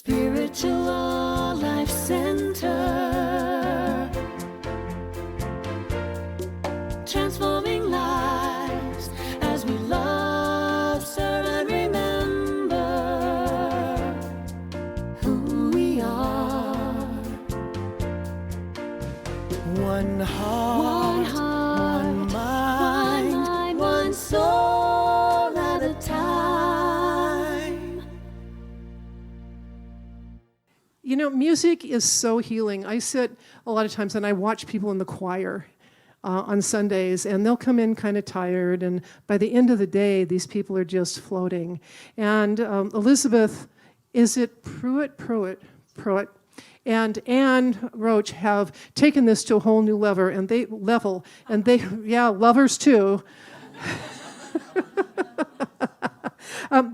Spiritual Life Center, transforming lives as we love, serve, and remember who we are. One heart, one mind, one soul at a time. You know, music is so healing. I sit a lot of times and I watch people in the choir on Sundays, and they'll come in kind of tired, and by the end of the day, these people are just floating. And Elizabeth, is it Proett, and Ann Roach have taken this to a whole new level, and they, lovers too.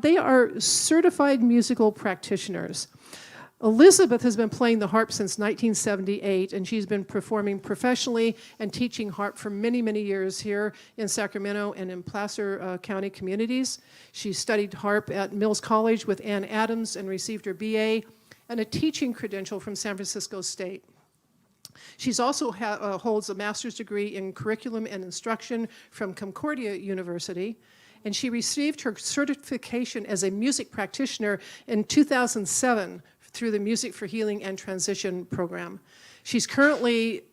They are certified musical practitioners. Elizabeth has been playing the harp since 1978, and she's been performing professionally and teaching harp for many, many years here in Sacramento and in Placer County communities. She studied harp at Mills College with Ann Adams and received her BA and a teaching credential from San Francisco State. She's also holds a master's degree in curriculum and instruction from Concordia University, and she received her certification as a music practitioner in 2007 through the Music for Healing and Transition program. She's currently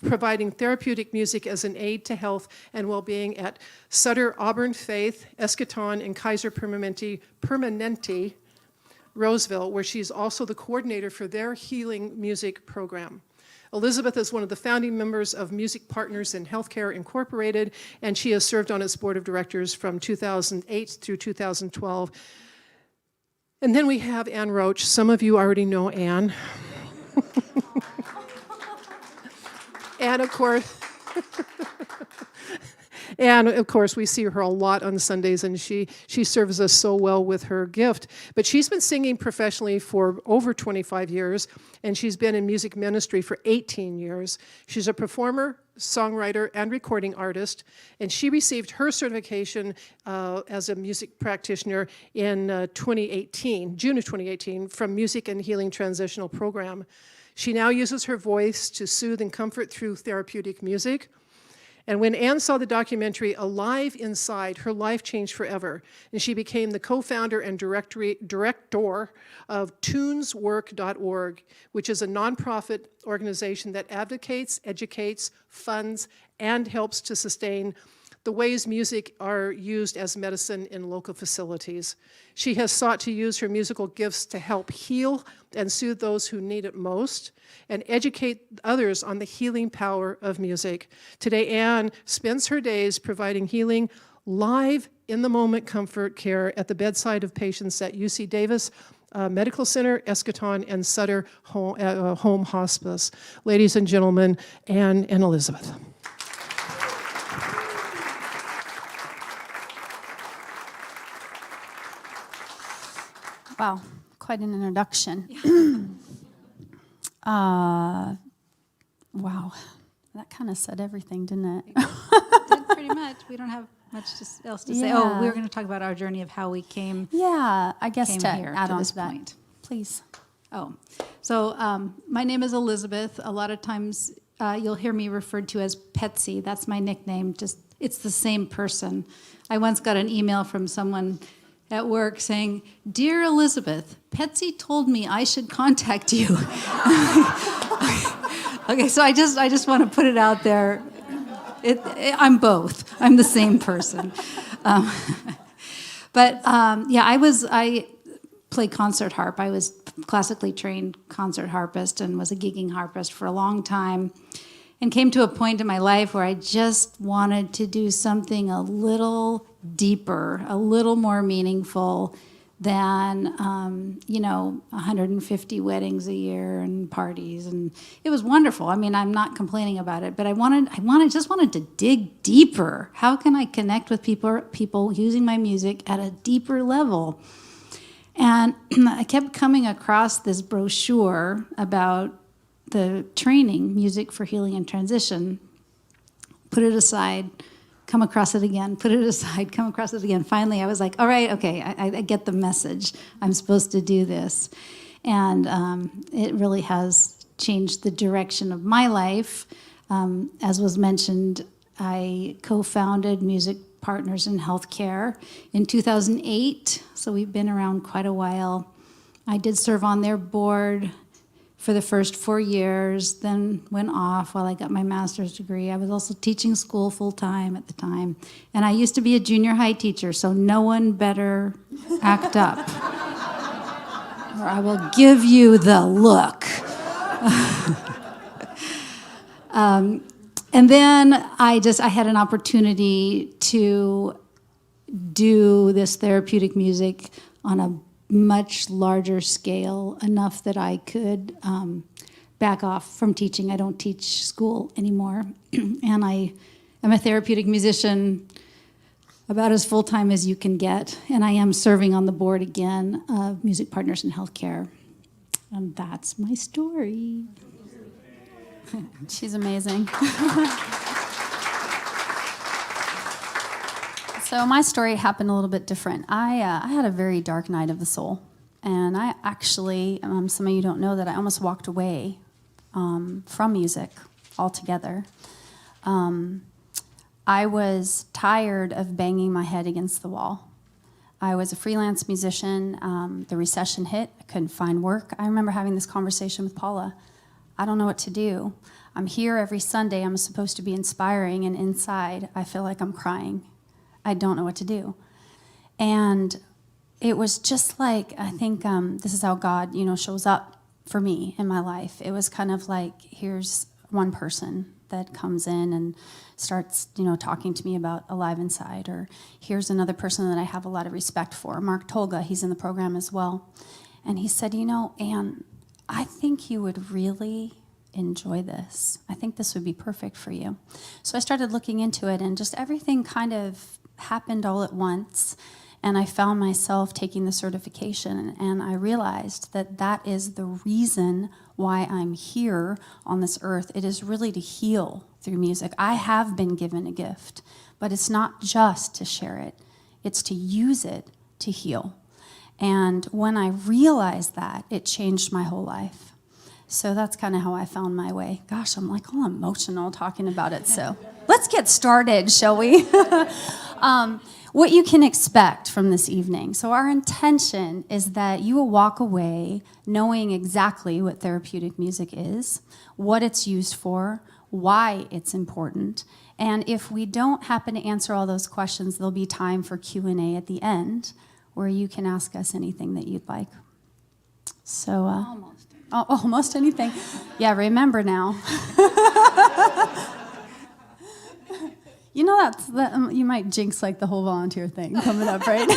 providing therapeutic music as an aid to health and well-being at Sutter Auburn Faith, Eschaton, and Kaiser Permanente, Roseville, where she's also the coordinator for their healing music program. Elizabeth is one of the founding members of Music Partners in Healthcare Incorporated, and she has served on its board of directors from 2008 through 2012. And then we have Ann Roach. Some of you already know Ann. And of course, we see her a lot on Sundays, and she serves us so well with her gift. But she's been singing professionally for over 25 years, and she's been in music ministry for 18 years. She's a performer, songwriter, and recording artist, and she received her certification as a music practitioner in June of 2018, from Music and Healing Transitional Program. She now uses her voice to soothe and comfort through therapeutic music. And when Ann saw the documentary Alive Inside, her life changed forever. And she became the co-founder and director of tuneswork.org, which is a nonprofit organization that advocates, educates, funds, and helps to sustain the ways music are used as medicine in local facilities. She has sought to use her musical gifts to help heal and soothe those who need it most, and educate others on the healing power of music. Today, Ann spends her days providing healing, live, in-the-moment comfort care at the bedside of patients at UC Davis Medical Center, Eschaton, and Sutter Home Hospice. Ladies and gentlemen, Ann and Elizabeth. Wow, quite an introduction. Wow, that kind of said everything, didn't it? Did pretty much. We don't have much else to say. Oh, we were going to talk about our journey of how we came. Yeah, I guess to here add to on this to that, point. please. Oh, so my name is Elizabeth. A lot of times you'll hear me referred to as Petsy. That's my nickname. Just it's the same person. I once got an email from someone at work saying, "Dear Elizabeth, Petsy told me I should contact you." Okay, so I just want to put it out there. I'm both. I'm the same person. I play concert harp. I was classically trained concert harpist and was a gigging harpist for a long time, and came to a point in my life where I just wanted to do something a little deeper, a little more meaningful than 150 weddings a year and parties, and it was wonderful. I mean, I'm not complaining about it, but I just wanted to dig deeper. How can I connect with people using my music at a deeper level? And I kept coming across this brochure about the training, Music for Healing and Transition. Put it aside, come across it again, put it aside, come across it again. Finally, I was like, all right, okay, I get the message. I'm supposed to do this. And it really has changed the direction of my life. As was mentioned, I co-founded Music Partners in Healthcare in 2008, so we've been around quite a while. I did serve on their board for the first 4 years, then went off while I got my master's degree. I was also teaching school full-time at the time, and I used to be a junior high teacher, so no one better act up, or I will give you the look. And then I had an opportunity to do this therapeutic music on a much larger scale, enough that I could back off from teaching. I don't teach school anymore. And I am a therapeutic musician about as full-time as you can get. And I am serving on the board again of Music Partners in Healthcare. And that's my story. She's amazing. So my story happened a little bit different. I had a very dark night of the soul. And I actually, some of you don't know that I almost walked away from music altogether. I was tired of banging my head against the wall. I was a freelance musician. The recession hit. I couldn't find work. I remember having this conversation with Paula. I don't know what to do. I'm here every Sunday. I'm supposed to be inspiring, and inside, I feel like I'm crying. I don't know what to do. And it was just like, I think this is how God, shows up for me in my life. It was kind of like, here's one person that comes in and starts, talking to me about Alive Inside, or here's another person that I have a lot of respect for, Mark Tolga. He's in the program as well. And he said, Ann, I think you would really enjoy this. I think this would be perfect for you. So I started looking into it, and just everything kind of happened all at once. And I found myself taking the certification, and I realized that that is the reason why I'm here on this earth. It is really to heal through music. I have been given a gift, but it's not just to share it. It's to use it to heal. And when I realized that, it changed my whole life. So that's kind of how I found my way. Gosh, I'm like all emotional talking about it. So let's get started, shall we? What you can expect from this evening. So our intention is that you will walk away knowing exactly what therapeutic music is, what it's used for, why it's important. And if we don't happen to answer all those questions, there'll be time for Q&A at the end, where you can ask us anything that you'd like. So, almost anything. Yeah, remember now. You might jinx like the whole volunteer thing coming up, right?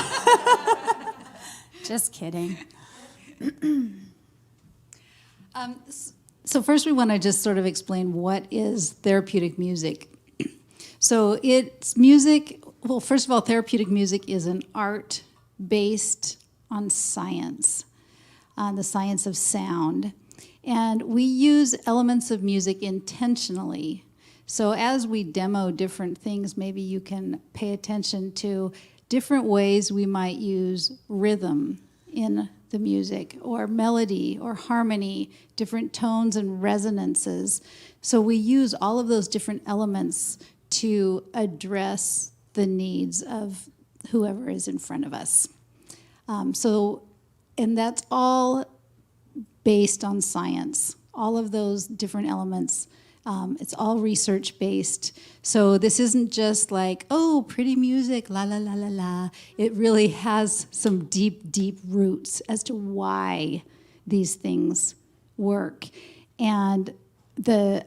Just kidding. So first we want to just sort of explain what is therapeutic music. So it's music, well, first of all, therapeutic music is an art based on science, on the science of sound. And we use elements of music intentionally. So as we demo different things, maybe you can pay attention to different ways we might use rhythm in the music, or melody, or harmony, different tones and resonances. So we use all of those different elements to address the needs of whoever is in front of us. And that's all based on science. All of those different elements, it's all research-based. So this isn't just like, oh, pretty music, la, la, la, la, la. It really has some deep, deep roots as to why these things work. And the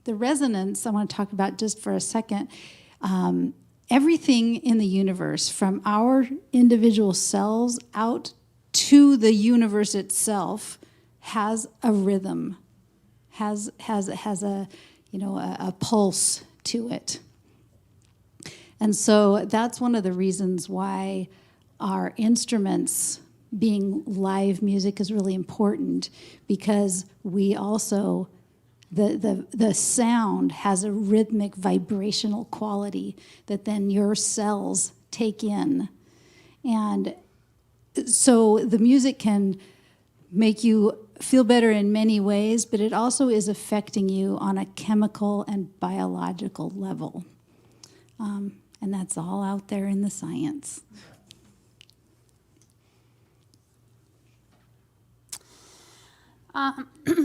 resonance I want to talk about just for a second. Everything in the universe, from our individual cells out to the universe itself, has a rhythm, has a pulse to it. And so that's one of the reasons why our instruments being live music is really important, because we also, the sound has a rhythmic vibrational quality that then your cells take in. And so the music can make you feel better in many ways, but it also is affecting you on a chemical and biological level. And that's all out there in the science.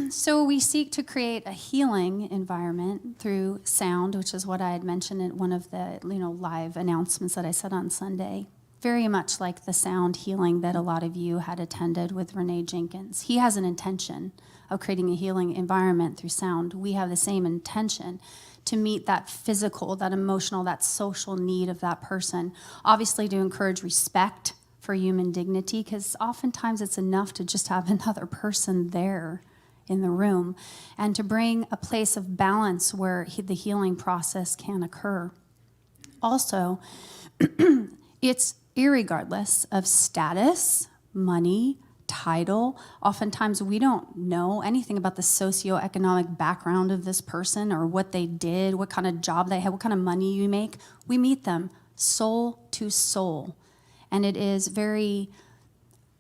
So we seek to create a healing environment through sound, which is what I had mentioned in one of the live announcements that I said on Sunday. Very much like the sound healing that a lot of you had attended with Renee Jenkins. He has an intention of creating a healing environment through sound. We have the same intention to meet that physical, that emotional, that social need of that person. Obviously to encourage respect for human dignity, because oftentimes it's enough to just have another person there in the room, and to bring a place of balance where the healing process can occur. Also, it's irregardless of status, money, title. Oftentimes we don't know anything about the socioeconomic background of this person or what they did, what kind of job they had, what kind of money you make. We meet them soul to soul. And it is very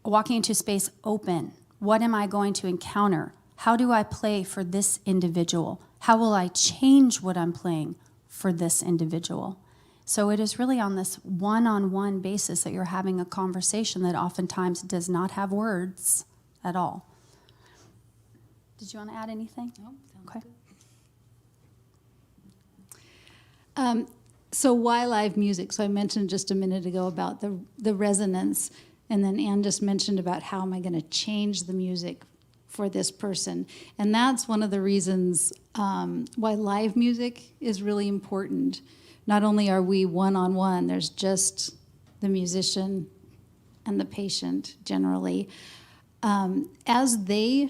walking into space open. What am I going to encounter? How do I play for this individual? How will I change what I'm playing for this individual? So it is really on this one-on-one basis that you're having a conversation that oftentimes does not have words at all. Did you want to add anything? No, Okay. So why live music? So I mentioned just a minute ago about the resonance, and then Ann just mentioned about how am I going to change the music for this person. And that's one of the reasons why live music is really important. Not only are we one-on-one, there's just the musician and the patient generally. As they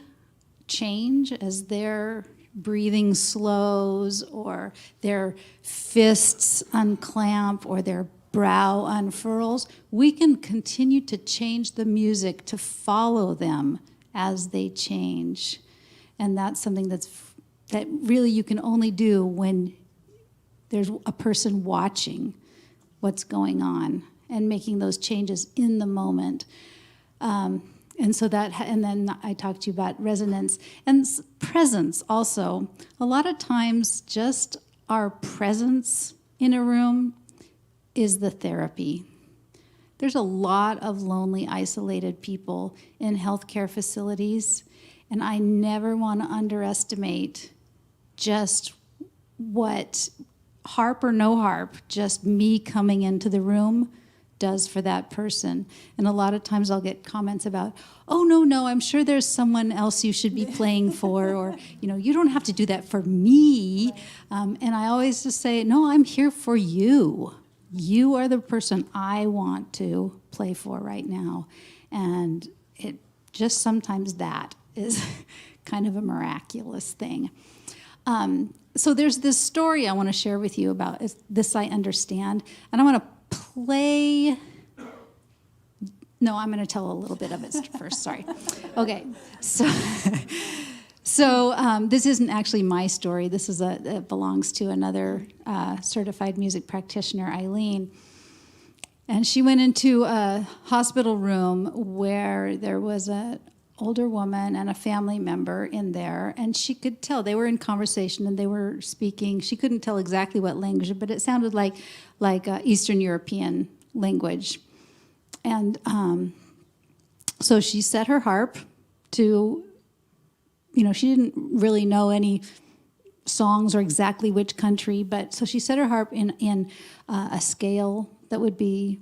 change, as their breathing slows or their fists unclamp or their brow unfurls, we can continue to change the music to follow them as they change. And that's something that really you can only do when there's a person watching what's going on and making those changes in the moment. And so and then I talked to you about resonance and presence also. A lot of times just our presence in a room is the therapy. There's a lot of lonely, isolated people in healthcare facilities, and I never want to underestimate just what, harp or no harp, just me coming into the room does for that person. And a lot of times I'll get comments about, oh, no, I'm sure there's someone else you should be playing for, or, you don't have to do that for me. And I always just say, no, I'm here for you. You are the person I want to play for right now. And it just sometimes that is kind of a miraculous thing. So there's this story I want to share with you about this I understand. And I want to play. No, I'm going to tell a little bit of it first. Sorry. Okay. So this isn't actually my story. This is it belongs to another certified music practitioner, Eileen. And she went into a hospital room where there was an older woman and a family member in there, and she could tell they were in conversation and they were speaking. She couldn't tell exactly what language, but it sounded like Eastern European language. And so she set her harp to, she didn't really know any songs or exactly which country, but so she set her harp in a scale that would be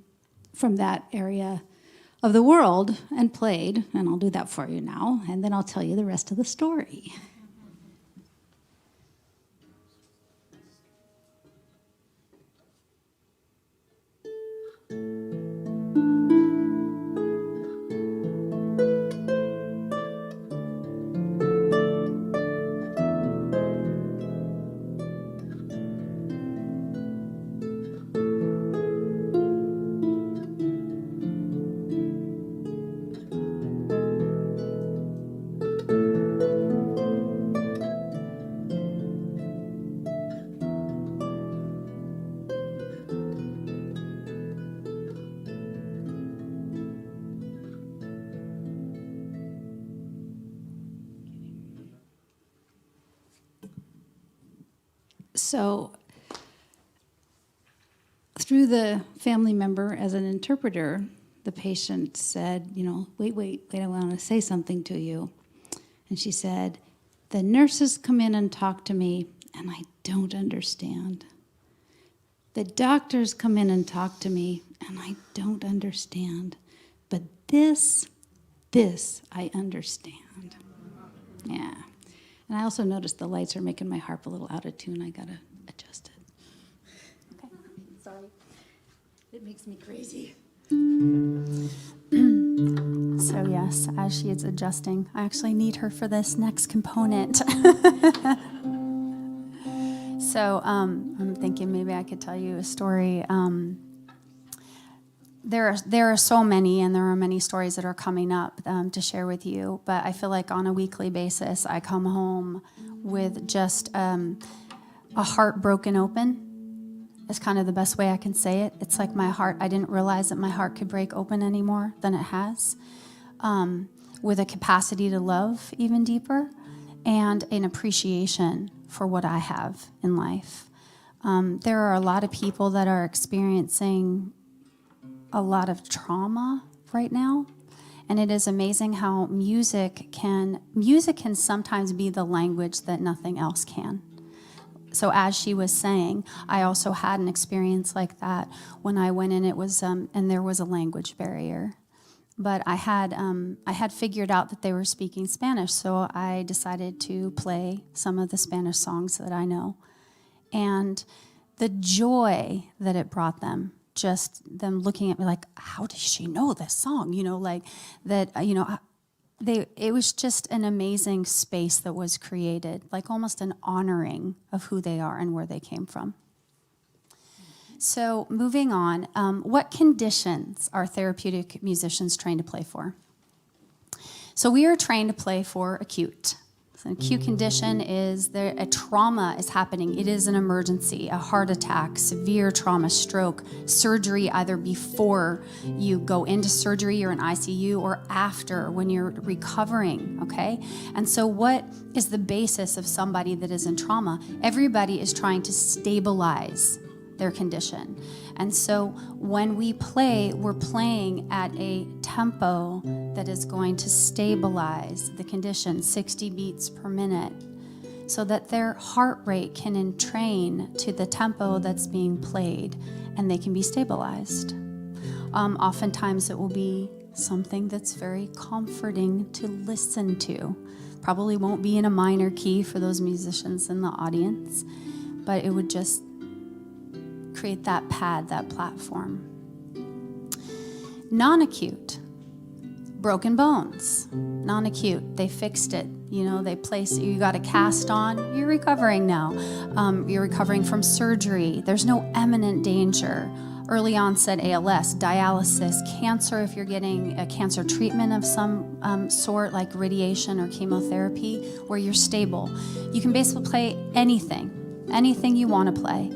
from that area of the world and played, and I'll do that for you now, and then I'll tell you the rest of the story. So through the family member as an interpreter, the patient said, wait, I want to say something to you. And she said, the nurses come in and talk to me, and I don't understand. The doctors come in and talk to me, and I don't understand. But this I understand. Yeah. And I also noticed the lights are making my harp a little out of tune. I got to adjust it. Okay, sorry. It makes me crazy. So yes, as she is adjusting, I actually need her for this next component. So I'm thinking maybe I could tell you a story. There are so many, and there are many stories that are coming up to share with you. But I feel like on a weekly basis, I come home with just a heart broken open. Is kind of the best way I can say it. It's like my heart, I didn't realize that my heart could break open any more than it has, with a capacity to love even deeper and an appreciation for what I have in life. There are a lot of people that are experiencing a lot of trauma right now, and it is amazing how music can sometimes be the language that nothing else can. So as she was saying, I also had an experience like that when I went in. It was and there was a language barrier, but I had figured out that they were speaking Spanish, so I decided to play some of the Spanish songs that I know, and the joy that it brought them. Just them looking at me like, how does she know this song? Like that. It was just an amazing space that was created, like almost an honoring of who they are and where they came from. So moving on, what conditions are therapeutic musicians trained to play for? So we are trained to play for acute. So an acute condition is a trauma is happening. It is an emergency, a heart attack, severe trauma, stroke, surgery, either before you go into surgery or in ICU or after when you're recovering, okay? And so what is the basis of somebody that is in trauma? Everybody is trying to stabilize their condition. And so when we play, we're playing at a tempo that is going to stabilize the condition, 60 beats per minute, so that their heart rate can entrain to the tempo that's being played and they can be stabilized. Oftentimes it will be something that's very comforting to listen to. Probably won't be in a minor key for those musicians in the audience, but it would just create that pad, that platform. Non-acute, broken bones. Non-acute, they fixed it. They place it. You got a cast on, you're recovering now. You're recovering from surgery. There's no imminent danger. Early onset ALS, dialysis, cancer, if you're getting a cancer treatment of some sort, like radiation or chemotherapy, where you're stable. You can basically play anything you want to play.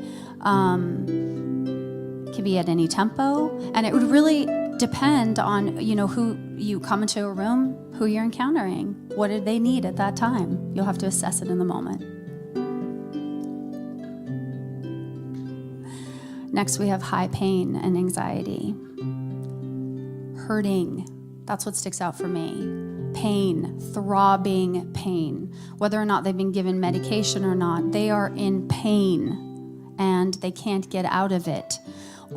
It can be at any tempo, and it would really depend on who you come into a room, who you're encountering, what did they need at that time. You'll have to assess it in the moment. Next, we have high pain and anxiety. Hurting, that's what sticks out for me. Pain, throbbing pain. Whether or not they've been given medication or not, they are in pain and they can't get out of it.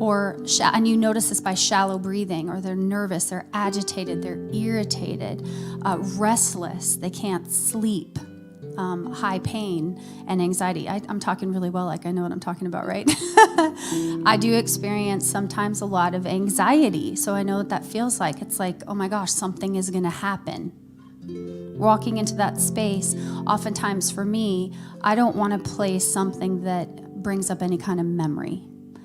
And you notice this by shallow breathing, or they're nervous, they're agitated, they're irritated, restless, they can't sleep. High pain and anxiety. I'm talking really well, like I know what I'm talking about, right? I do experience sometimes a lot of anxiety, so I know what that feels like. It's like, oh my gosh, something is going to happen. Walking into that space, oftentimes for me, I don't want to play something that brings up any kind of memory.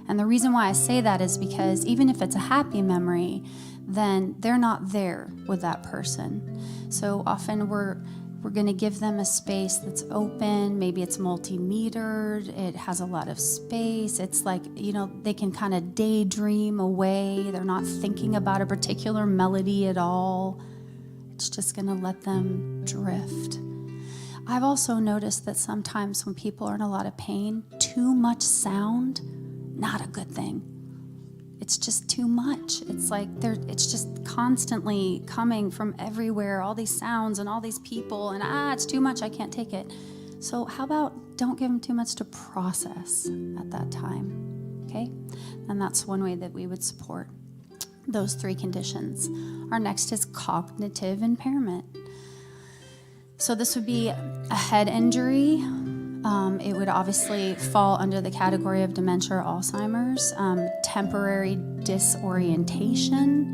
And the reason why I say that is because even if it's a happy memory, then they're not there with that person. So often we're going to give them a space that's open. Maybe it's multi-metered. It has a lot of space. It's like, they can kind of daydream away. They're not thinking about a particular melody at all. It's just going to let them drift. I've also noticed that sometimes when people are in a lot of pain, too much sound, not a good thing. It's just too much. It's like it's just constantly coming from everywhere, all these sounds and all these people, and it's too much, I can't take it. So how about don't give them too much to process at that time, okay? And that's one way that we would support those 3 conditions. Our next is cognitive impairment. So this would be a head injury. It would obviously fall under the category of dementia or Alzheimer's, temporary disorientation,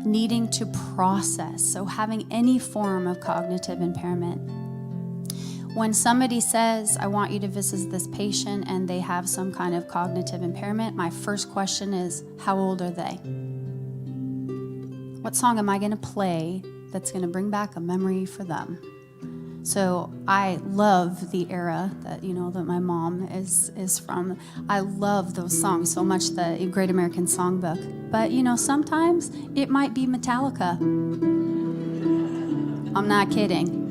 needing to process, so having any form of cognitive impairment. When somebody says, I want you to visit this patient, and they have some kind of cognitive impairment, my first question is, how old are they? What song am I going to play that's going to bring back a memory for them? So I love the era that, that my mom is from. I love those songs so much, the Great American Songbook. But, sometimes it might be Metallica. I'm not kidding.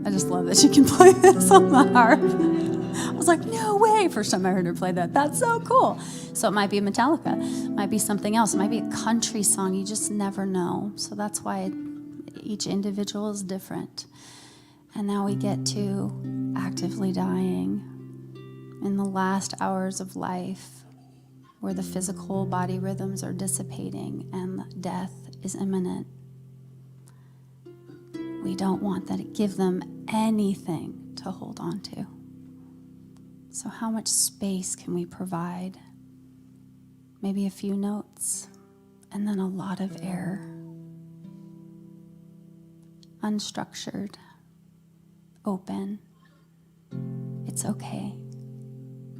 I just love that she can play this on the harp. I was like, no way. First time I heard her play that. That's so cool. So it might be Metallica. It might be something else. It might be a country song. You just never know. So that's why each individual is different. And now we get to actively dying in the last hours of life, where the physical body rhythms are dissipating and death is imminent. We don't want that to give them anything to hold on to. So how much space can we provide? Maybe a few notes, and then a lot of air. Unstructured, open. It's okay.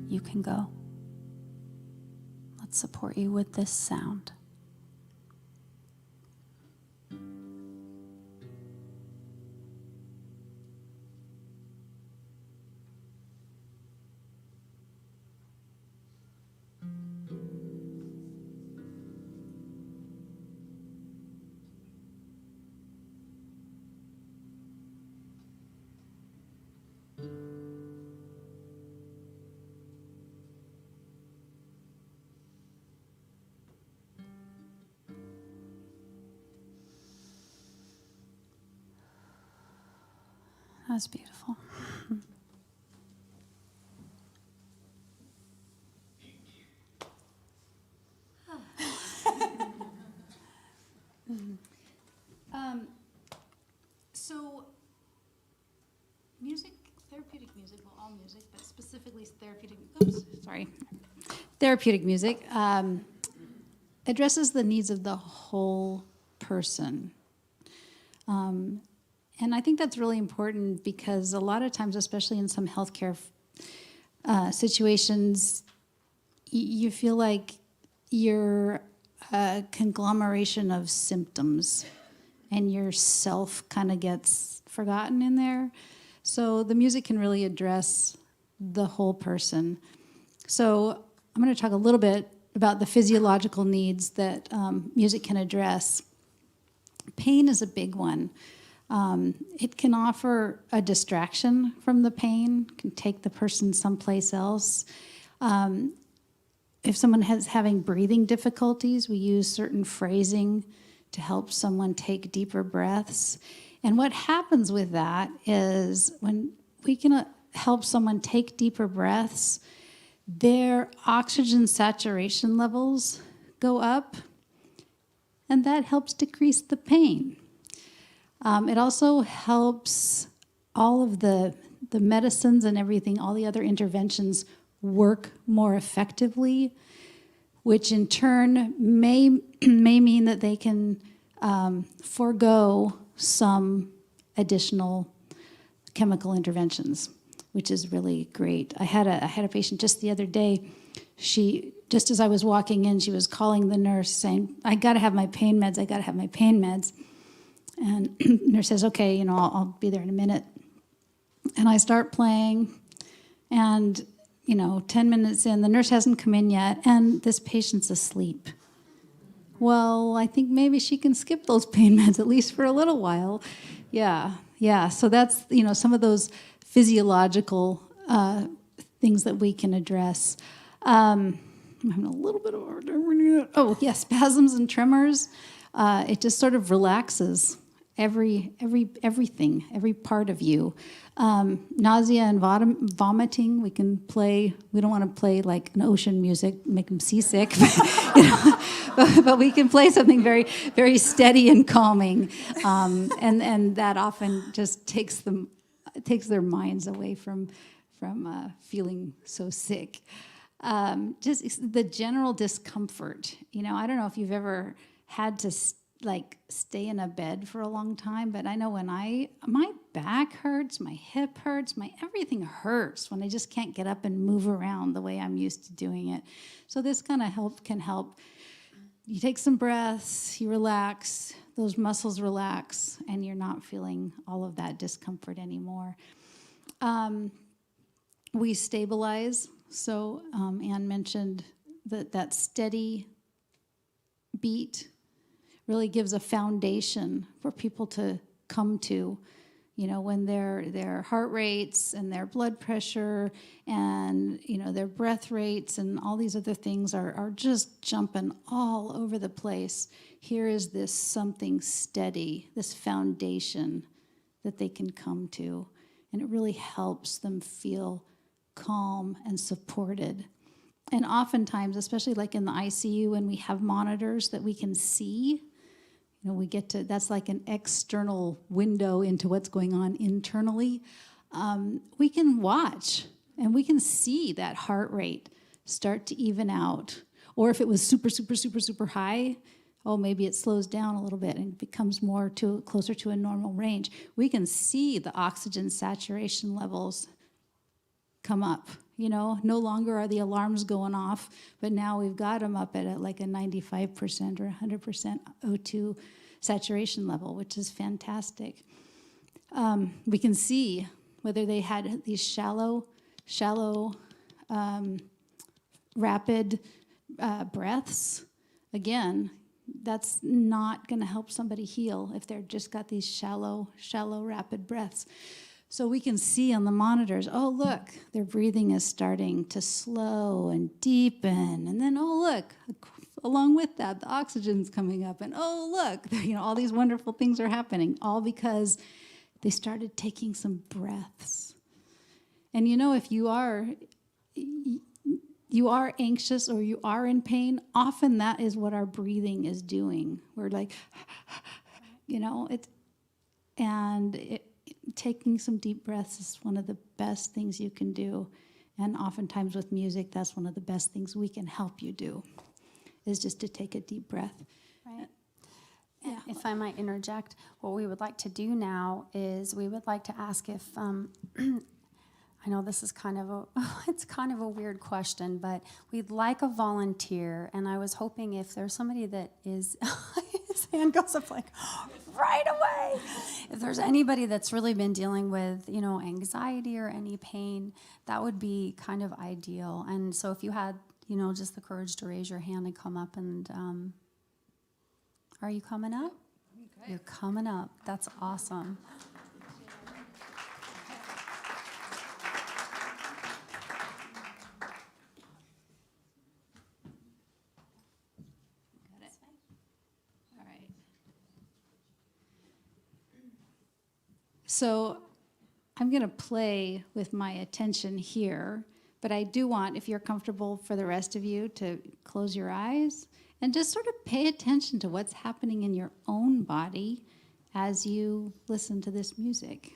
You can go. Let's support you with this sound. That's beautiful. So, music, therapeutic music, well, all music, but specifically therapeutic music addresses the needs of the whole person. And I think that's really important because a lot of times, especially in some healthcare situations, you feel like you're a conglomeration of symptoms and yourself kind of gets forgotten in there. So the music can really address the whole person. So I'm going to talk a little bit about the physiological needs that music can address. Pain is a big one. It can offer a distraction from the pain, can take the person someplace else. If someone is having breathing difficulties, we use certain phrasing to help someone take deeper breaths. And what happens with that is when we can help someone take deeper breaths, their oxygen saturation levels go up, and that helps decrease the pain. It also helps all of the medicines and everything, all the other interventions work more effectively, which in turn may mean that they can forego some additional chemical interventions, which is really great. I had a patient just the other day. Just as I was walking in, she was calling the nurse saying, I got to have my pain meds, I got to have my pain meds. And the nurse says, okay, I'll be there in a minute. And I start playing, and 10 minutes in, the nurse hasn't come in yet, and this patient's asleep. well, I think maybe she can skip those pain meds, at least for a little while. Yeah. So that's, some of those physiological things that we can address. I'm having a little bit of a hard time reading it. Oh, yes, spasms and tremors. It just sort of relaxes everything, every part of you. Nausea and vomiting, we can play. We don't want to play like an ocean music, make them seasick, but we can play something very, very steady and calming, and that often just takes their minds away from feeling so sick. Just the general discomfort. I don't know if you've ever had to stay in a bed for a long time, but I know when my back hurts, my hip hurts, my everything hurts when I just can't get up and move around the way I'm used to doing it. So this kind of can help. You take some breaths, you relax, those muscles relax, and you're not feeling all of that discomfort anymore. We stabilize. So Ann mentioned that steady beat really gives a foundation for people to come to, when their heart rates and their blood pressure and, their breath rates and all these other things are just jumping all over the place. Here is this something steady, this foundation that they can come to, and it really helps them feel calm and supported. And oftentimes, especially like in the ICU, when we have monitors that we can see, we get to, that's like an external window into what's going on internally. We can watch and we can see that heart rate start to even out. Or if it was super, super, super, super high, maybe it slows down a little bit and becomes closer to a normal range. We can see the oxygen saturation levels come up. No longer are the alarms going off, but now we've got them up at like a 95% or 100% O2 saturation level, which is fantastic. We can see whether they had these shallow, rapid breaths. Again, that's not going to help somebody heal if they're just got these shallow, rapid breaths. So we can see on the monitors, look, their breathing is starting to slow and deepen. And then, look, along with that, the oxygen's coming up. And, look, all these wonderful things are happening, all because they started taking some breaths. And, if you are anxious or you are in pain, often that is what our breathing is doing. We're like, taking some deep breaths is one of the best things you can do. And oftentimes with music, that's one of the best things we can help you do, is just to take a deep breath. Right. Yeah. If I might interject, what we would like to do now is we would like to ask if, I know this is it's kind of a weird question, but we'd like a volunteer, and I was hoping if there's somebody that is, his hand goes up like, right away. If there's anybody that's really been dealing with, anxiety or any pain, that would be kind of ideal. And so if you had, just the courage to raise your hand and come up and, are you coming up? Okay. You're coming up. That's awesome. So I'm going to play with my attention here, but I do want, if you're comfortable for the rest of you, to close your eyes and just sort of pay attention to what's happening in your own body as you listen to this music.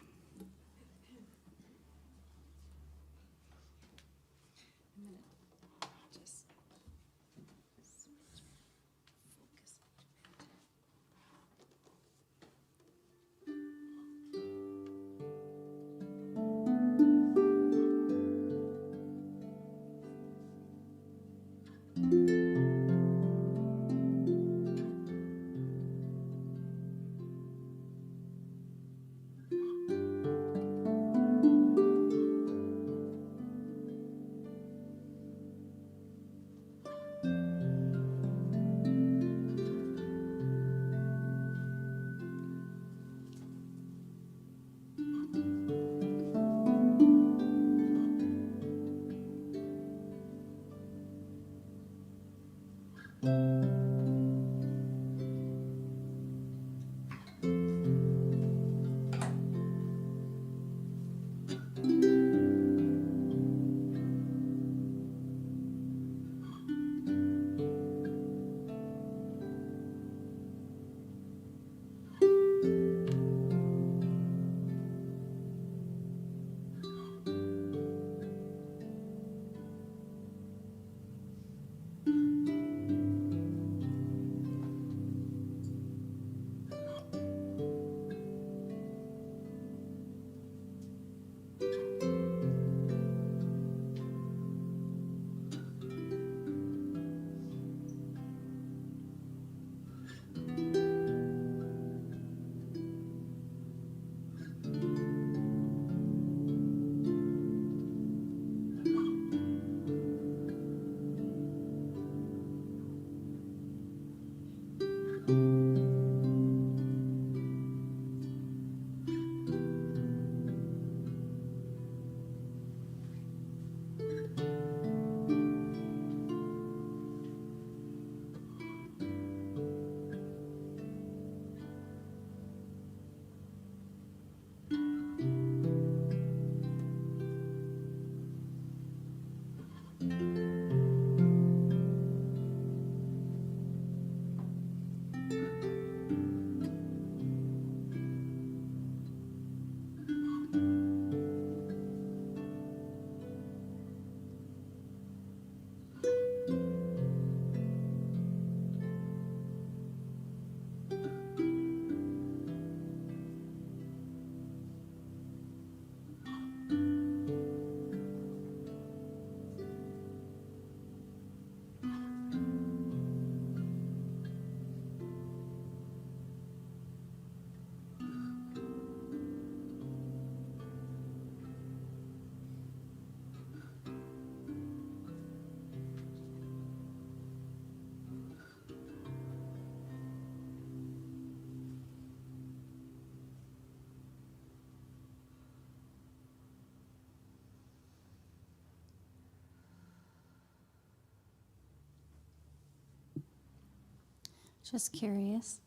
Just curious.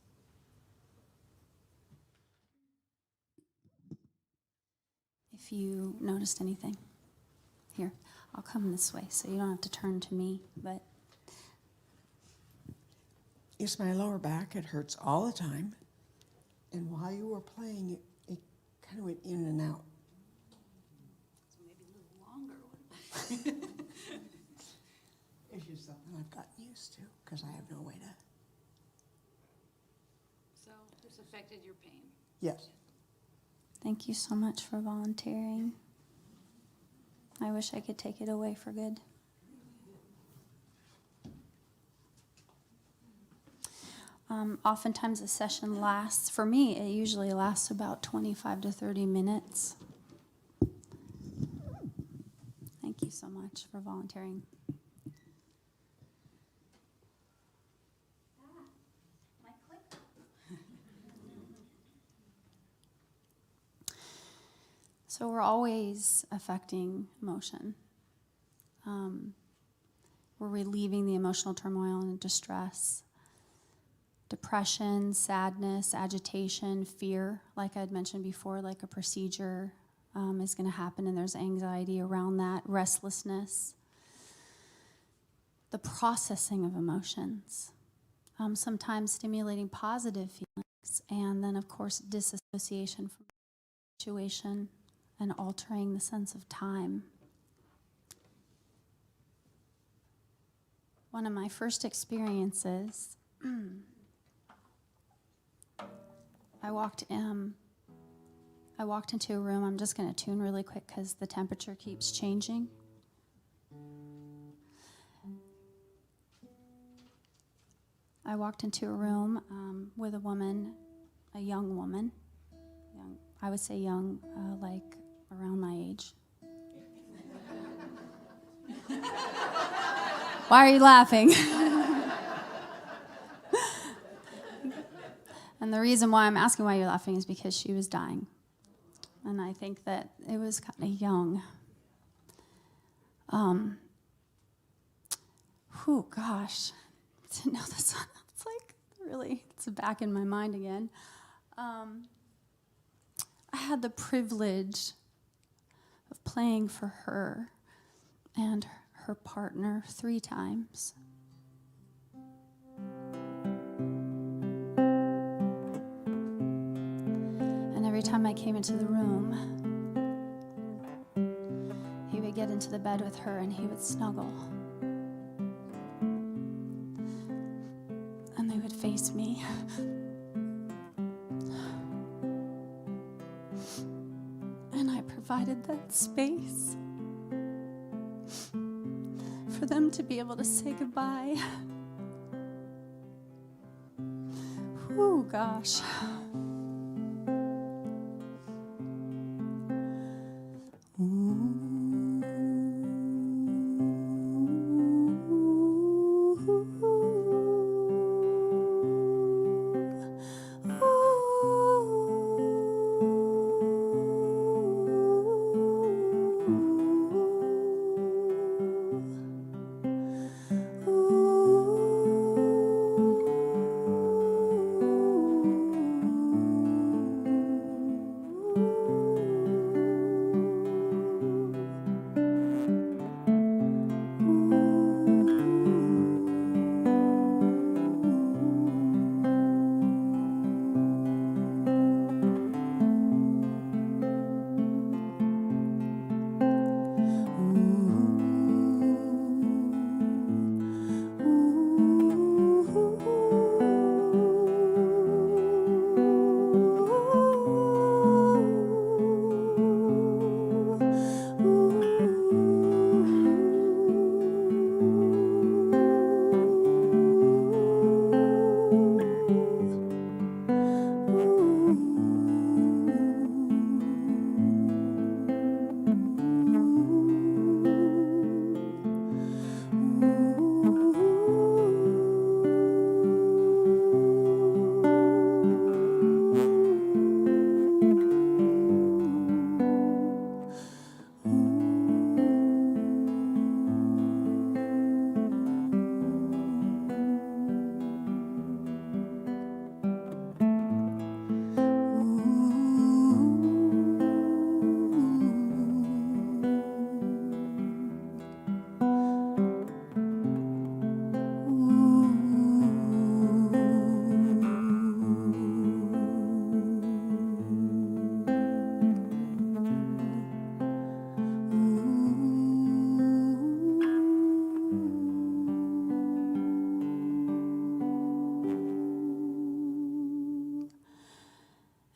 If you noticed anything. Here, I'll come this way so you don't have to turn to me, but It's my lower back. It hurts all the time. And while you were playing, it kind of went in and out. So maybe a little longer. It's just something I've gotten used to because I have no way to. So this affected your pain. Yes. thank you so much for volunteering. I wish I could take it away for good. Oftentimes a session lasts, for me, it usually lasts about 25 to 30 minutes. Thank you so much for volunteering. So we're always affecting emotion. We're relieving the emotional turmoil and distress. Depression, sadness, agitation, fear, like I'd mentioned before, like a procedure is going to happen and there's anxiety around that, restlessness. The processing of emotions, sometimes stimulating positive feelings, and then of course disassociation from the situation and altering the sense of time. One of my first experiences, I walked into a room. I'm just going to tune really quick because the temperature keeps changing. I walked into a room with a woman, a young woman. I would say young, like around my age. Why are you laughing? And the reason why I'm asking why you're laughing is because she was dying. And I think that it was kind of young. Gosh. didn't know this one. It's like, really, it's back in my mind again. I had the privilege of playing for her and her partner 3 times. And every time I came into the room, he would get into the bed with her and he would snuggle. And they would face me. And I provided that space for them to be able to say goodbye. Oh, gosh.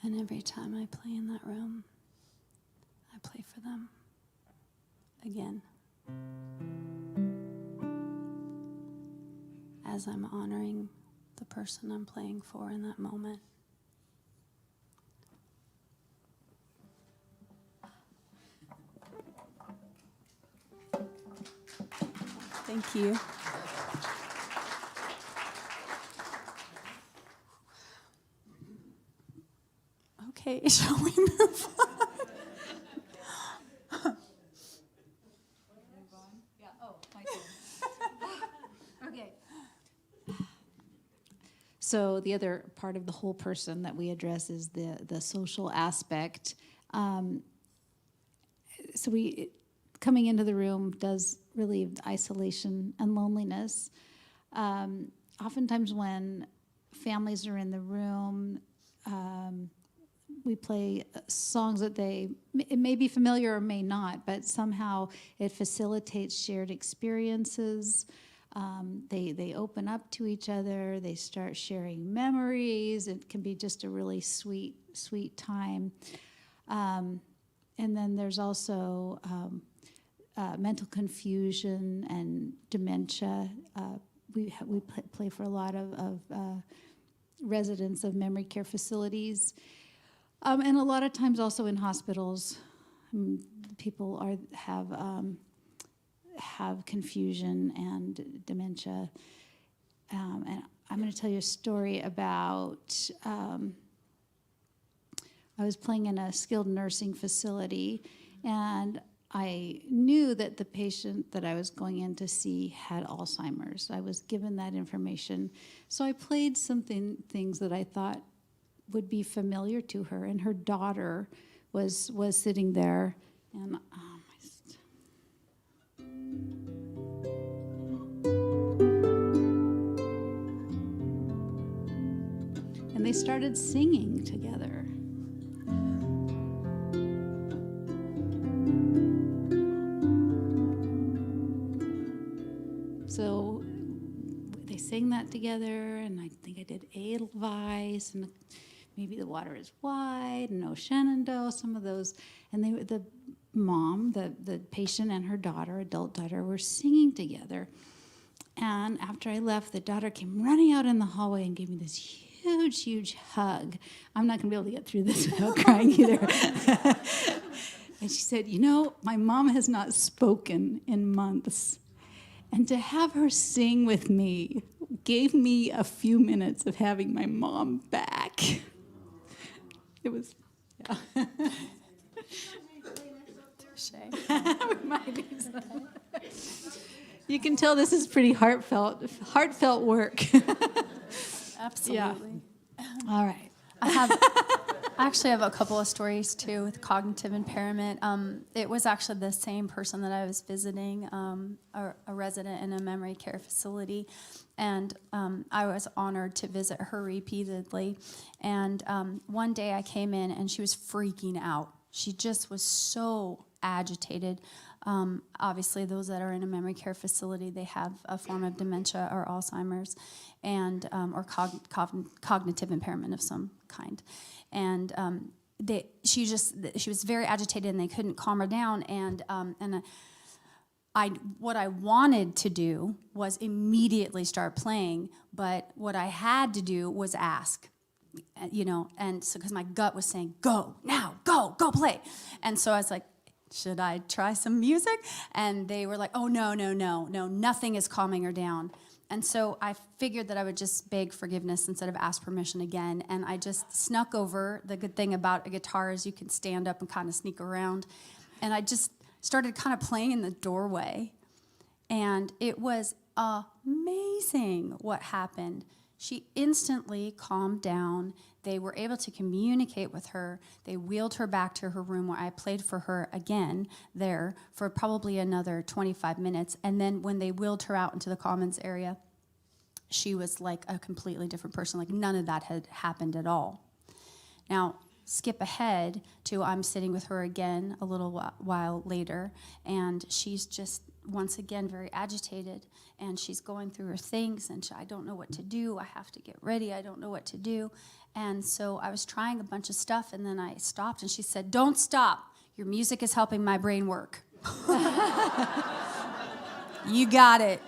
And every time I play in that room, I play for them again. As I'm honoring the person I'm playing for in that moment. Thank you. Okay, shall we move on? Yeah. Oh, my turn. Okay. So the other part of the whole person that we address is the social aspect. Coming into the room does relieve isolation and loneliness. Oftentimes when families are in the room, we play songs that it may be familiar or may not, but somehow it facilitates shared experiences. They open up to each other. They start sharing memories. It can be just a really sweet time. And then there's also mental confusion and dementia. We play for a lot of residents of memory care facilities. And a lot of times also in hospitals, people have confusion and dementia. And I'm going to tell you a story about, I was playing in a skilled nursing facility, and I knew that the patient that I was going in to see had Alzheimer's. I was given that information. So I played things that I thought would be familiar to her, and her daughter was sitting there, and and they started singing together. So they sang that together, and I think I did Edelweiss, and maybe The Water is Wide, and O Shenandoah, some of those. And the mom, the patient and her daughter, adult daughter, were singing together. And after I left, the daughter came running out in the hallway and gave me this huge, huge hug. I'm not going to be able to get through this without crying either. And she said, "You know, my mom has not spoken in months. And to have her sing with me gave me a few minutes of having my mom back." It was, yeah. You can tell this is pretty heartfelt work. Absolutely. Yeah. All right. I actually have a couple of stories too with cognitive impairment. It was actually the same person that I was visiting, a resident in a memory care facility, and I was honored to visit her repeatedly. And one day I came in and she was freaking out. She just was so agitated. Obviously, those that are in a memory care facility, they have a form of dementia or Alzheimer's, and or cognitive impairment of some kind. And she was very agitated, and they couldn't calm her down. And what I wanted to do was immediately start playing, but what I had to do was ask. And so because my gut was saying, "Go now, go play," and so I was like, "Should I try some music?" And they were like, "Oh, no, nothing is calming her down." And so I figured that I would just beg forgiveness instead of ask permission again. And I just snuck over. The good thing about a guitar is you can stand up and kind of sneak around. And I just started kind of playing in the doorway. And it was amazing what happened. She instantly calmed down. They were able to communicate with her. They wheeled her back to her room, where I played for her again there for probably another 25 minutes. And then when they wheeled her out into the commons area, she was like a completely different person. Like none of that had happened at all. Now, skip ahead to I'm sitting with her again a little while later, and she's just once again very agitated, and she's going through her things, and I don't know what to do. I have to get ready. I don't know what to do. And so I was trying a bunch of stuff, and then I stopped, and she said, "Don't stop. Your music is helping my brain work." You got it.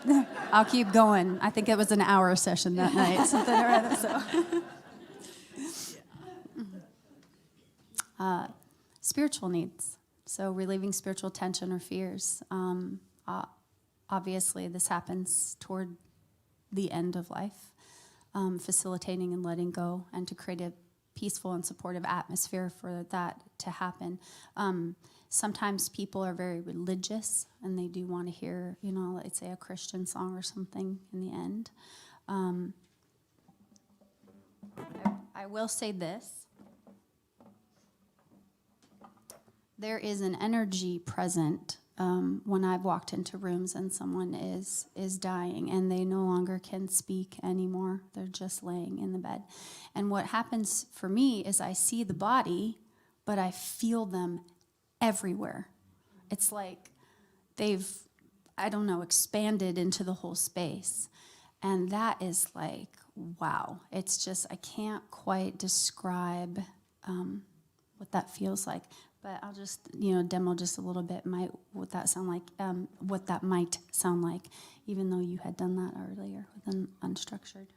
I'll keep going. I think it was an hour session that night, something or other. So. Spiritual needs. So relieving spiritual tension or fears. Obviously, this happens toward the end of life, facilitating and letting go, and to create a peaceful and supportive atmosphere for that to happen. Sometimes people are very religious, and they do want to hear, let's say a Christian song or something in the end. I will say this. There is an energy present when I've walked into rooms and someone is dying and they no longer can speak anymore. They're just laying in the bed. And what happens for me is I see the body, but I feel them everywhere. It's like they've, expanded into the whole space. And that is like, wow. It's just, I can't quite describe what that feels like. But I'll just, demo just a little bit what that might sound like, even though you had done that earlier with an unstructured.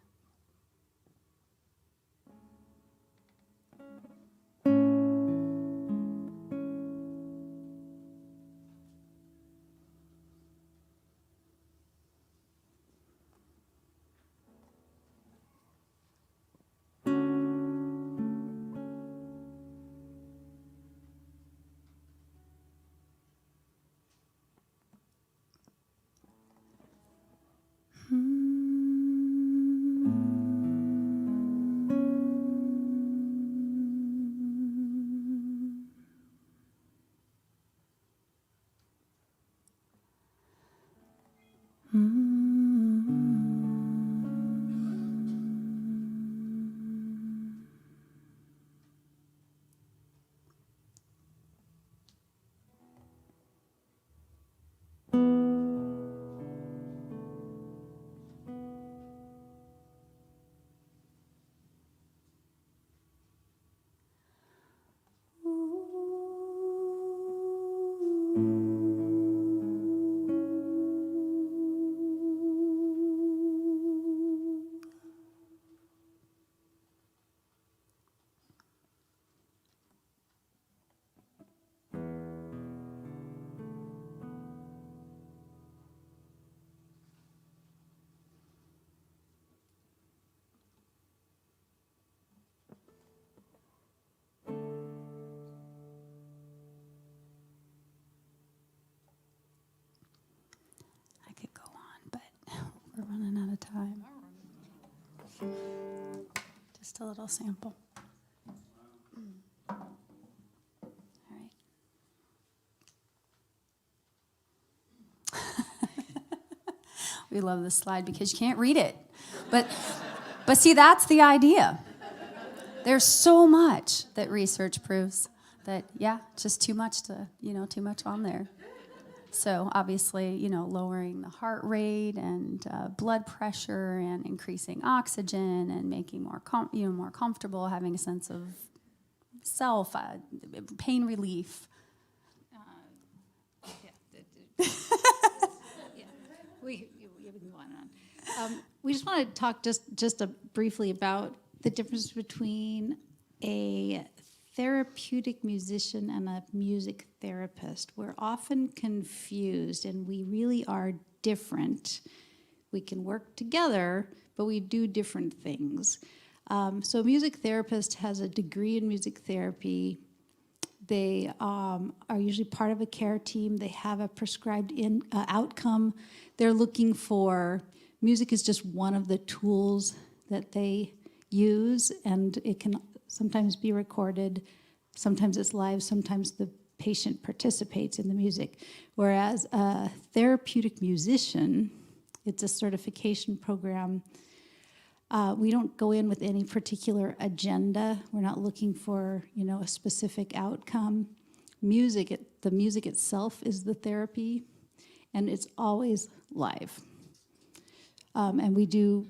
We're running out of time. Just a little sample. All right. We love this slide because you can't read it. But see, that's the idea. There's so much that research proves that, yeah, just too much on there. So obviously, lowering the heart rate and blood pressure and increasing oxygen and making more more comfortable, having a sense of self, pain relief. We can go on and on. We just want to talk just briefly about the difference between a therapeutic musician and a music therapist. We're often confused, and we really are different. We can work together, but we do different things. So a music therapist has a degree in music therapy. They are usually part of a care team. They have a prescribed outcome. They're looking for, music is just one of the tools that they use, and it can sometimes be recorded, sometimes it's live, sometimes the patient participates in the music. Whereas a therapeutic musician, it's a certification program. We don't go in with any particular agenda. We're not looking for, a specific outcome. The music itself is the therapy, and it's always live. And we do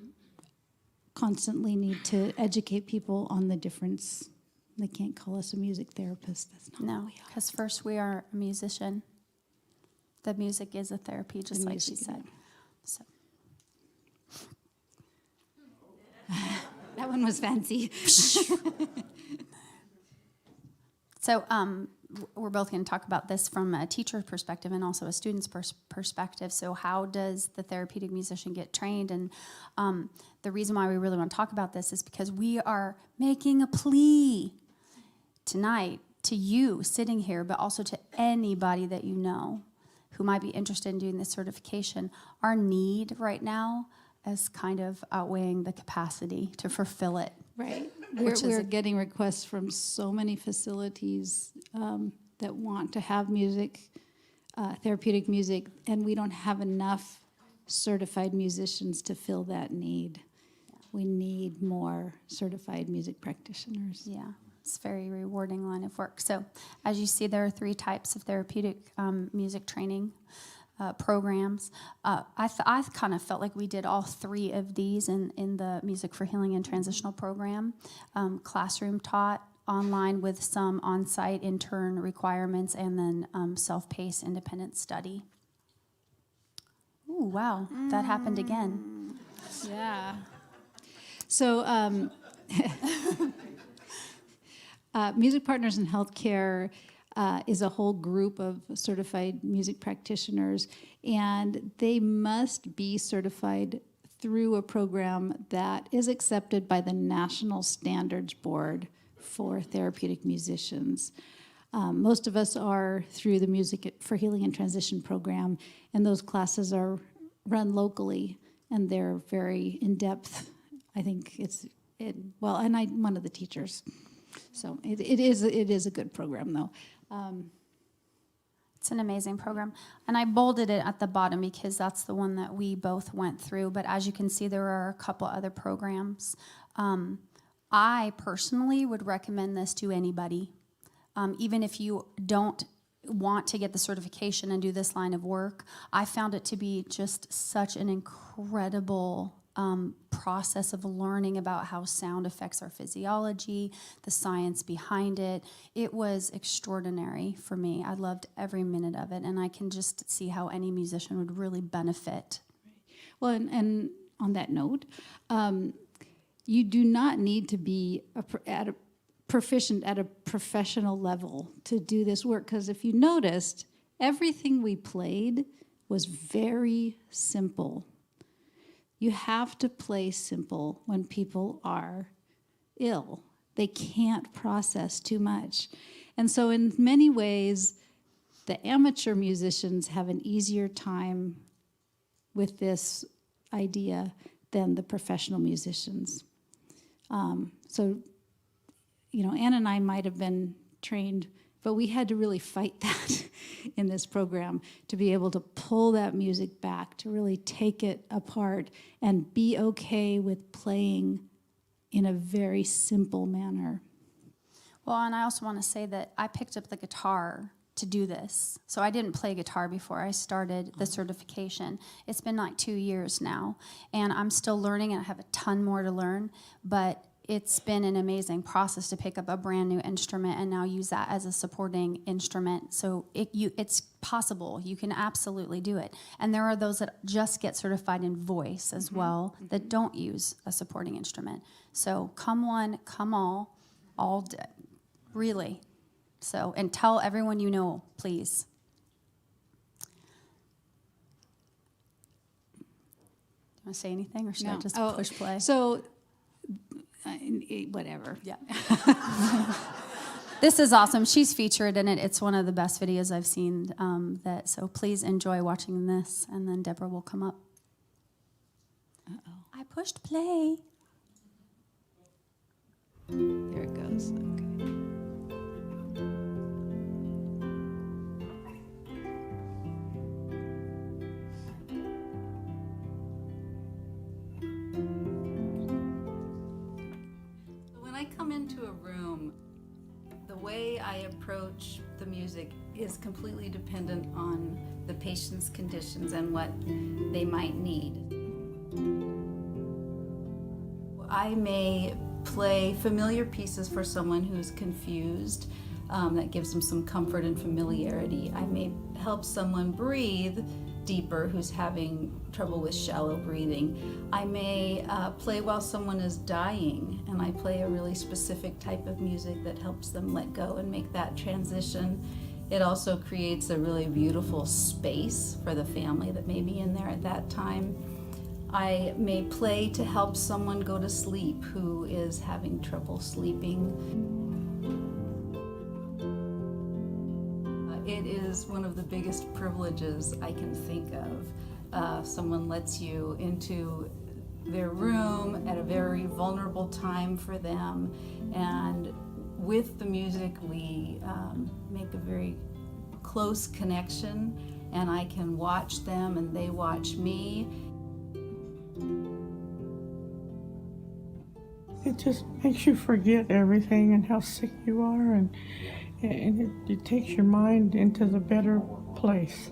constantly need to educate people on the difference. They can't call us a music therapist. That's not No, who we are. because first we are a musician. The music is a therapy, just The like she music, said. So. That one was fancy. So we're both going to talk about this from a teacher's perspective and also a student's perspective. So how does the therapeutic musician get trained? And the reason why we really want to talk about this is because we are making a plea tonight to you sitting here, but also to anybody that you know who might be interested in doing this certification. Our need right now is kind of outweighing the capacity to fulfill it. Right. Which We're is getting requests from so many facilities that want to have music, therapeutic music, and we don't have enough certified musicians to fill that need. We need more certified music practitioners. Yeah, it's a very rewarding line of work. So as you see, there are 3 types of therapeutic music training programs. I kind of felt like we did all 3 of these in the Music for Healing and Transitional program. Classroom taught, online with some on-site intern requirements, and then self-paced independent study. Ooh, wow, that happened again. Yeah. So Music Partners in Healthcare is a whole group of certified music practitioners, and they must be certified through a program that is accepted by the National Standards Board for Therapeutic Musicians. Most of us are through the Music for Healing and Transition program, and those classes are run locally, and they're very in-depth. I think and I'm one of the teachers. So it is a good program, though. It's an amazing program. And I bolded it at the bottom because that's the one that we both went through. But as you can see, there are a couple other programs. I personally would recommend this to anybody. Even if you don't want to get the certification and do this line of work, I found it to be just such an incredible process of learning about how sound affects our physiology, the science behind it. It was extraordinary for me. I loved every minute of it, and I can just see how any musician would really benefit. Well, and on that note, you do not need to be proficient at a professional level to do this work, because if you noticed, everything we played was very simple. You have to play simple when people are ill. They can't process too much. And so in many ways, the amateur musicians have an easier time with this idea than the professional musicians. So, Ann and I might have been trained, but we had to really fight that in this program to be able to pull that music back, to really take it apart and be okay with playing in a very simple manner. Well, and I also want to say that I picked up the guitar to do this. So I didn't play guitar before I started the certification. It's been like 2 years now, and I'm still learning, and I have a ton more to learn, but it's been an amazing process to pick up a brand new instrument and now use that as a supporting instrument. So it's possible. You can absolutely do it. And there are those that just get certified in voice as well that don't use a supporting instrument. So come one, come all day, really. So, and tell everyone you know, please. Do you want to say anything, or should I just push play? So, whatever. Yeah. This is awesome. She's featured in it. It's one of the best videos I've seen. So please enjoy watching this, and then Deborah will come up. Uh-oh. I pushed play. There it goes. Okay. When I come into a room, the way I approach the music is completely dependent on the patient's conditions and what they might need. I may play familiar pieces for someone who's confused, that gives them some comfort and familiarity. I may help someone breathe deeper who's having trouble with shallow breathing. I may play while someone is dying, and I play a really specific type of music that helps them let go and make that transition. It also creates a really beautiful space for the family that may be in there at that time. I may play to help someone go to sleep who is having trouble sleeping. It is one of the biggest privileges I can think of. Someone lets you into their room at a very vulnerable time for them, and with the music we make a very close connection, and I can watch them and they watch me. It just makes you forget everything and how sick you are, and it takes your mind into the better place.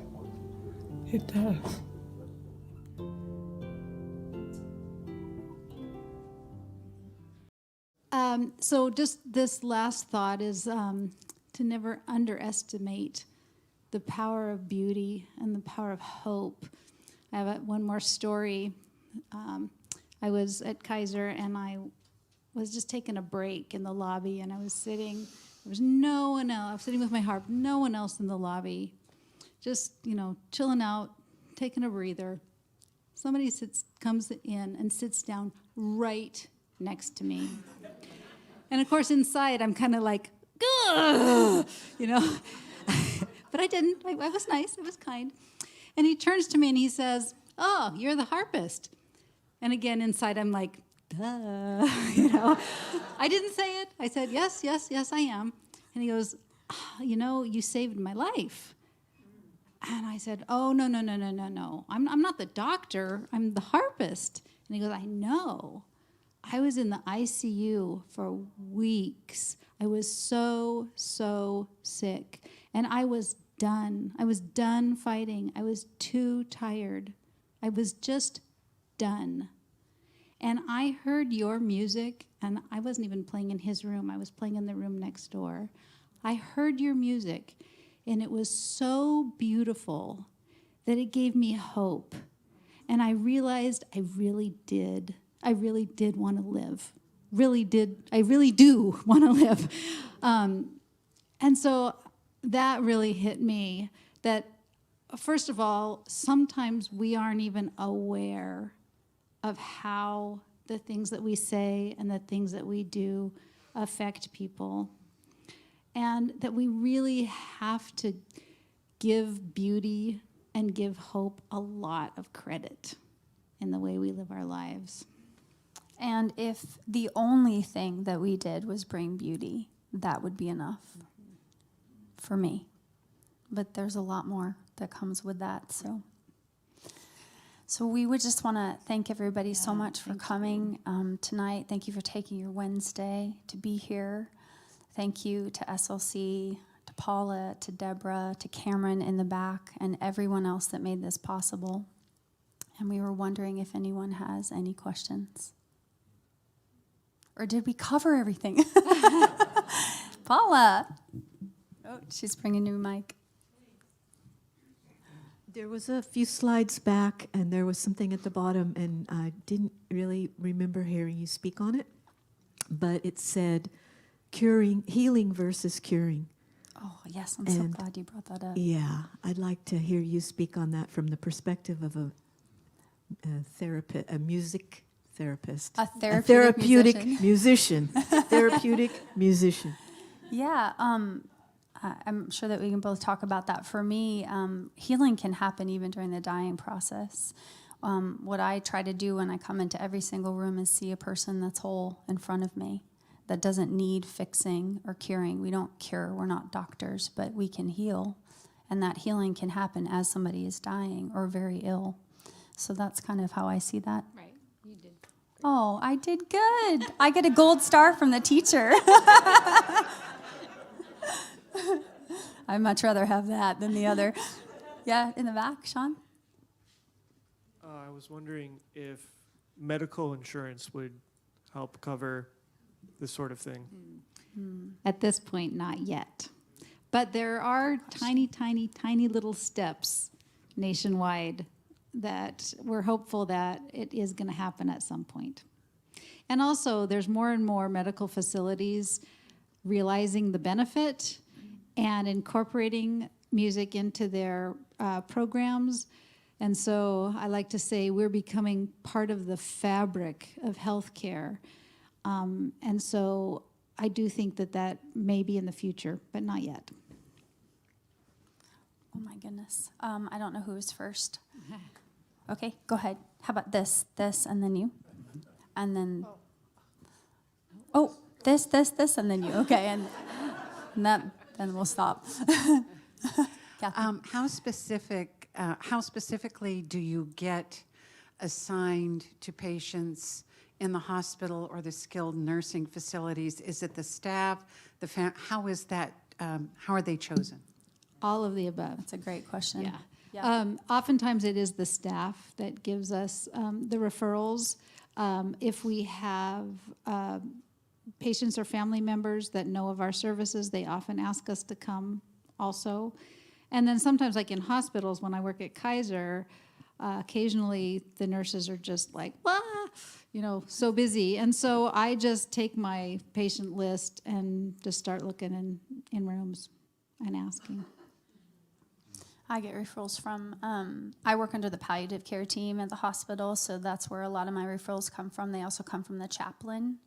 It does. So just this last thought is to never underestimate the power of beauty and the power of hope. I have one more story. I was at Kaiser, and I was just taking a break in the lobby, and I was sitting. There was no one else. I was sitting with my harp, no one else in the lobby, just, chilling out, taking a breather. Somebody comes in and sits down right next to me. And of course, inside, I'm kind of like, ugh, But I didn't. I was nice. I was kind. And he turns to me and he says, "Oh, you're the harpist." And again, inside, I'm like, duh, I didn't say it. I said, yes, I am. And he goes, you saved my life. And I said, oh, no. I'm not the doctor. I'm the harpist. And he goes, I know. I was in the ICU for weeks. I was so sick. And I was done. I was done fighting. I was too tired. I was just done. And I heard your music, and I wasn't even playing in his room. I was playing in the room next door. I heard your music, and it was so beautiful that it gave me hope. And I realized I really did want to live. I really do want to live. And so that really hit me, that first of all, sometimes we aren't even aware of how the things that we say and the things that we do affect people. And that we really have to give beauty and give hope a lot of credit. in the way we live our lives. And if the only thing that we did was bring beauty, that would be enough for me. But there's a lot more that comes with that. So we would just want to thank everybody so much for coming tonight. Thank you for taking your Wednesday to be here. Thank you to SLC, to Paula, to Deborah, to Cameron in the back, and everyone else that made this possible. And we were wondering if anyone has any questions. Or did we cover everything? Paula. Oh, she's bringing a new mic. There was a few slides back, and there was something at the bottom, and I didn't really remember hearing you speak on it, but it said healing versus curing. Oh, yes, I'm so glad you brought that up. Yeah, I'd like to hear you speak on that from the perspective of a therapist, a music therapist. A therapeutic musician. Therapeutic musician. Yeah, I'm sure that we can both talk about that. For me, healing can happen even during the dying process. What I try to do when I come into every single room is see a person that's whole in front of me, that doesn't need fixing or curing. We don't cure, we're not doctors, but we can heal. And that healing can happen as somebody is dying or very ill. So that's kind of how I see that. Right, you did. Oh, I did good. I get a gold star from the teacher. I'd much rather have that than the other. Yeah, in the back, Sean? I was wondering if medical insurance would help cover this sort of thing. At this point, not yet. But there are tiny, tiny, tiny little steps nationwide that we're hopeful that it is going to happen at some point. And also, there's more and more medical facilities realizing the benefit and incorporating music into their programs. And so I like to say we're becoming part of the fabric of healthcare. And so I do think that that may be in the future, but not yet. Oh my goodness. I don't know who was first. Okay, go ahead. How about this, and then you? And then, this, and then you. Okay, and then we'll stop. How specifically do you get assigned to patients in the hospital or the skilled nursing facilities? Is it the staff, how is that, how are they chosen? All of the above. That's a great question. Yeah. Yeah. Oftentimes it is the staff that gives us the referrals. If we have patients or family members that know of our services, they often ask us to come also. And then sometimes, like in hospitals, when I work at Kaiser, occasionally the nurses are just like, so busy. And so I just take my patient list and just start looking in rooms and asking. I get referrals from, I work under the palliative care team at the hospital, so that's where a lot of my referrals come from. They also come from the chaplains,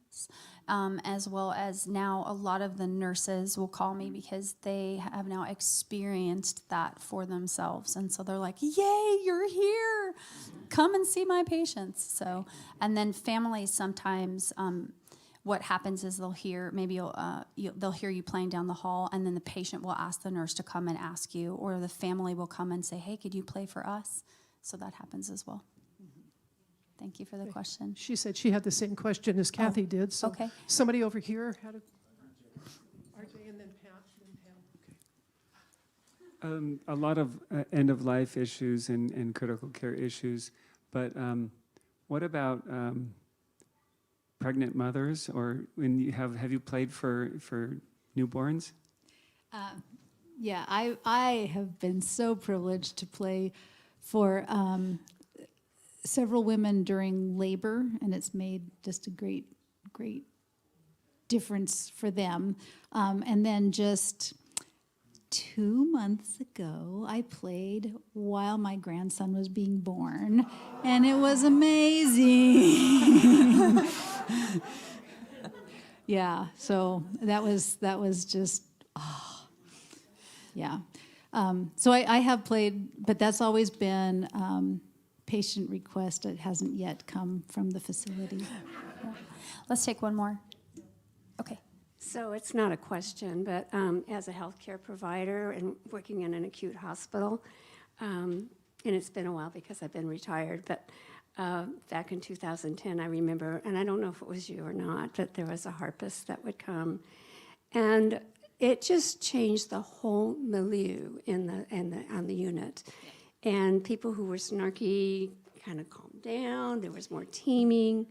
as well as now a lot of the nurses will call me because they have now experienced that for themselves. And so they're like, yay, you're here. Come and see my patients. So, and then families sometimes, what happens is they'll hear, maybe they'll hear you playing down the hall, and then the patient will ask the nurse to come and ask you, or the family will come and say, hey, could you play for us? So that happens as well. Thank you for the question. She said she had the same question as Kathy did. So okay. Somebody over here had a... RJ and then Pat. A lot of end-of-life issues and critical care issues, but what about pregnant mothers, or when you have you played for newborns? Yeah, I have been so privileged to play for several women during labor, and it's made just a great difference for them. And then just 2 months ago, I played while my grandson was being born, and it was amazing. Yeah, so that was just, yeah. So I have played, but that's always been patient request that hasn't yet come from the facility. Let's take one more. Okay. So it's not a question, but as a healthcare provider and working in an acute hospital, and it's been a while because I've been retired, but back in 2010, I remember, and I don't know if it was you or not, but there was a harpist that would come, and it just changed the whole milieu on the unit. And people who were snarky kind of calmed down. There was more teaming.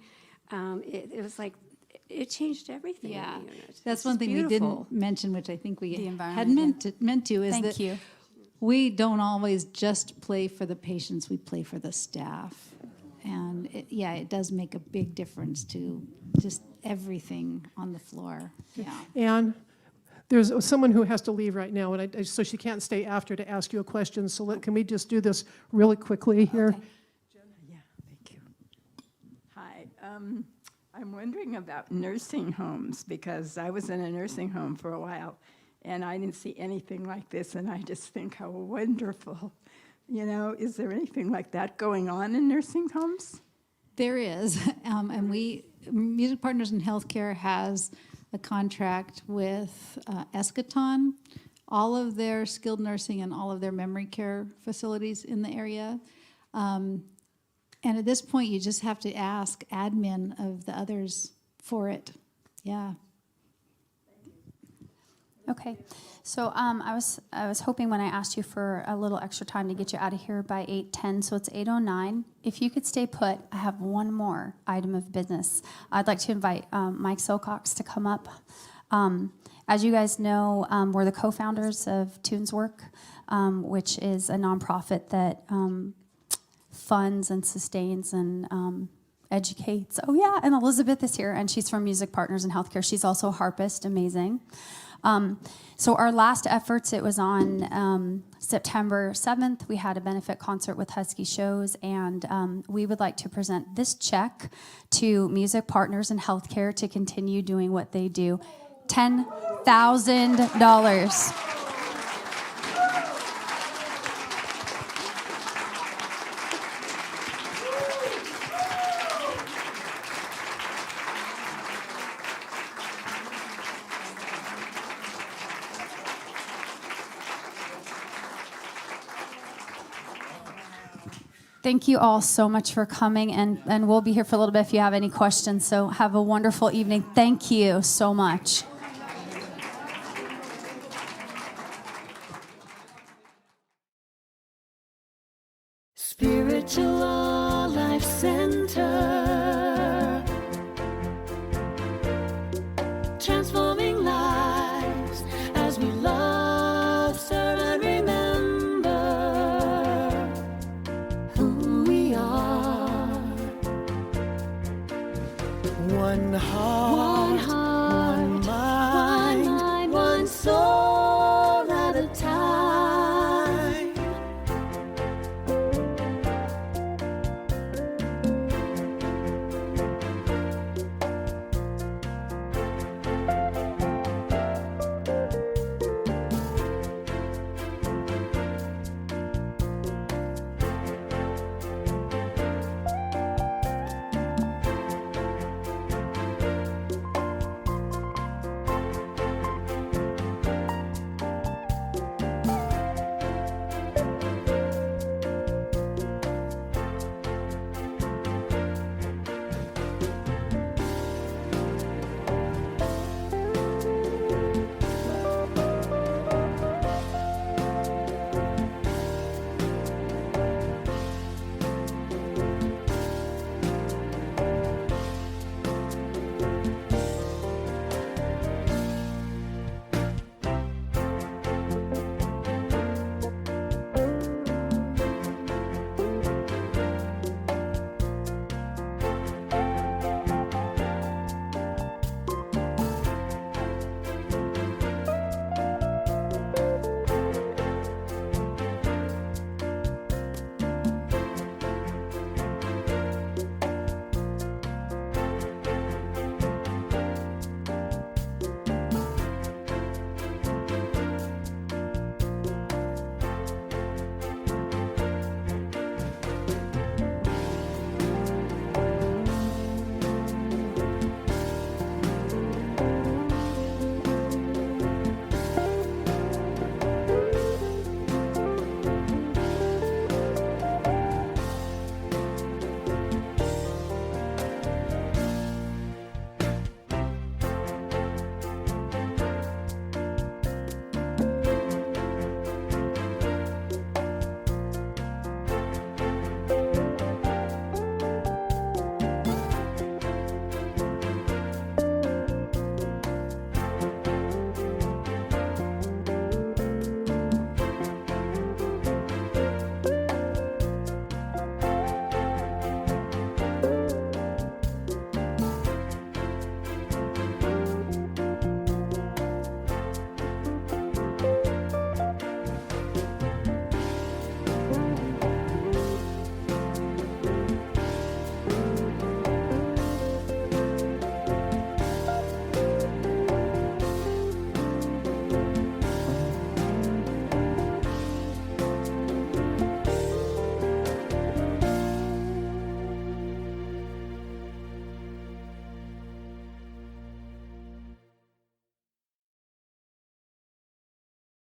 It was like, it changed everything in the unit. That's It's one thing beautiful. we didn't mention, which I think we The had environment, meant to, is Thank that you. we don't always just play for the patients, we play for the staff. And it does make a big difference to just everything on the floor. Yeah. And there's someone who has to leave right now, and so she can't stay after to ask you a question. So can we just do this really quickly here? Okay. Yeah, thank you. Hi. I'm wondering about nursing homes because I was in a nursing home for a while and I didn't see anything like this, and I just think how wonderful. You know, is there anything like that going on in nursing homes? There is, and Music Partners in Healthcare has a contract with Eschaton, all of their skilled nursing and all of their memory care facilities in the area. And at this point, you just have to ask admin of the others for it. Yeah. Okay, so I was hoping when I asked you for a little extra time to get you out of here by 8:10, so it's 8:09. If you could stay put, I have one more item of business. I'd like to invite Mike Silcox to come up. As you guys know, we're the co-founders of Tune's Work, which is a nonprofit that funds and sustains and educates. Oh yeah, and Elizabeth is here, and she's from Music Partners in Healthcare. She's also a harpist, amazing. So our last efforts, it was on September 7th. We had a benefit concert with Husky Shows, and we would like to present this check to Music Partners in Healthcare to continue doing what they do. $10,000. Thank you all so much for coming, and we'll be here for a little bit if you have any questions. So have a wonderful evening. Thank you so much. Spiritual Life Center. Transform